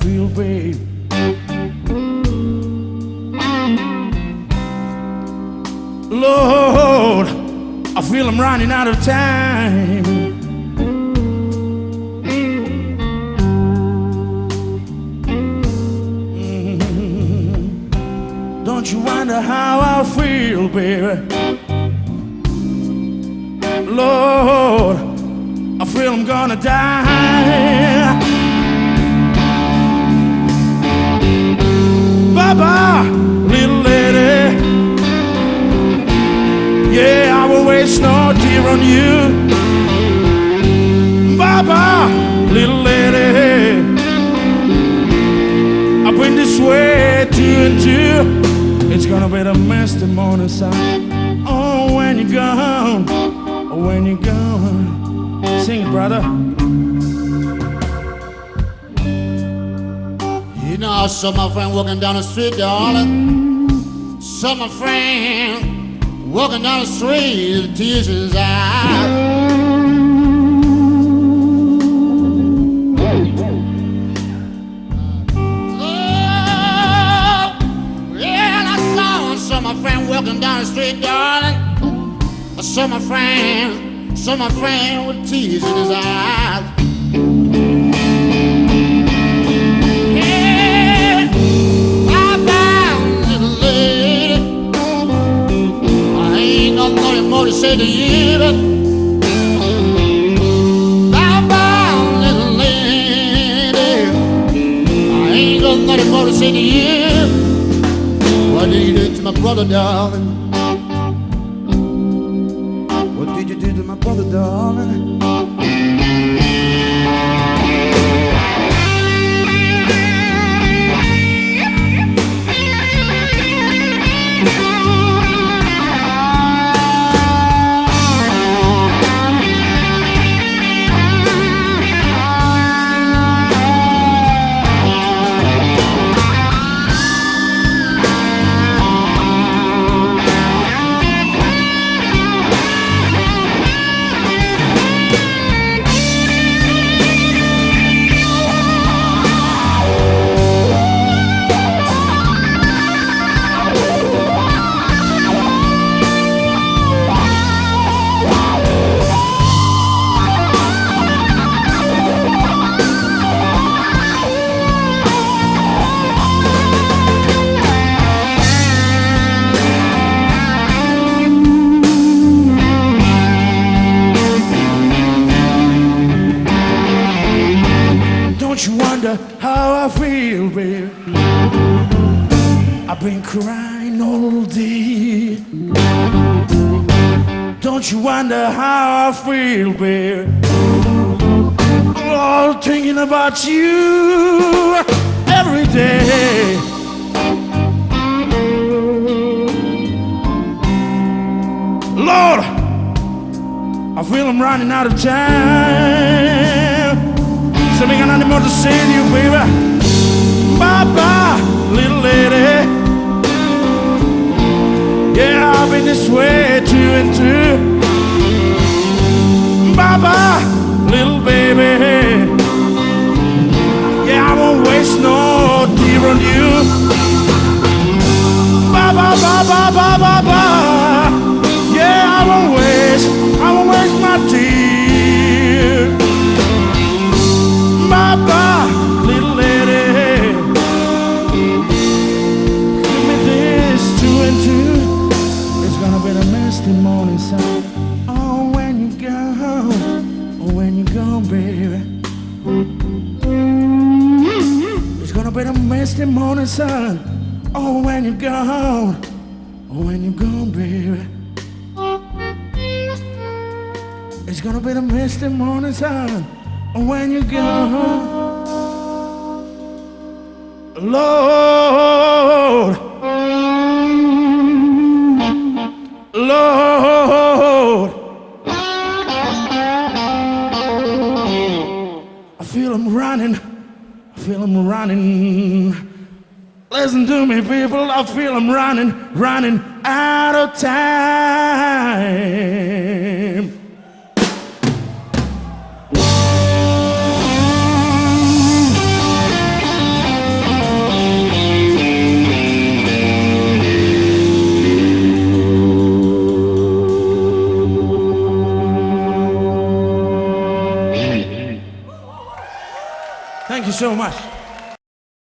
feel, babe. Lord, I feel I'm running out of time. Don't you wonder how I feel, baby? Lord, I feel I'm gonna die. Bye-bye, little lady. Yeah, I will waste no tear on you. Bye-bye, little lady. I've been this way 2 and 2. It's gonna be the messy morning sun. Oh, when you're gone, oh, when you're gone. Sing it, brother. You know, I saw my friend walking down the street, darling. Saw my friend walking down the street with tears in his eyes. My friend walking down the street, darling. I saw my friend with tears in his eyes. Yeah, bye-bye, little lady. I ain't got nothing more to say to you, but bye-bye, little lady. I ain't got nothing more to say to you. What did you do to my brother, darling? What did you do to my brother, darling? How I feel, baby. I've been crying all day. Don't you wonder how I feel, baby? I'm all thinking about you every day. Lord, I feel I'm running out of time. So I got nothing more to say to you, baby. Bye-bye, little lady. Yeah, I've been this way 2 and 2. Bye-bye, little baby. Yeah, I won't waste no tear on you. Bye-bye, bye-bye, bye-bye, bye. Yeah, I won't waste my tear. Bye-bye, little lady. Give me this 2 and 2. It's gonna be the misty morning sun. Oh, when you go, oh, when you go, baby. It's gonna be the misty morning sun. Oh, when you go, oh, when you go, baby. It's gonna be the misty morning sun. When you go, Lord, Lord, I feel I'm running, I feel I'm running. Listen to me, people, I feel I'm running out of time. you so much.